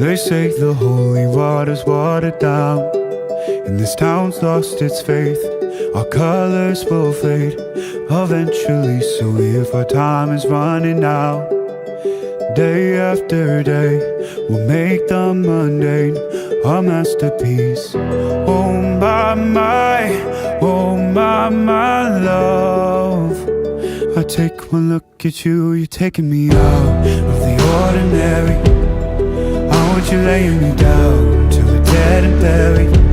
They say the holy water's watered down, and this town's lost its faith. Our colors will fade eventually, so if our time is running out, day after day, we'll make the mundane our masterpiece. Oh my, oh my love. I take one look at you, you're taking me out of the ordinary. I want you laying me down till we're dead and buried.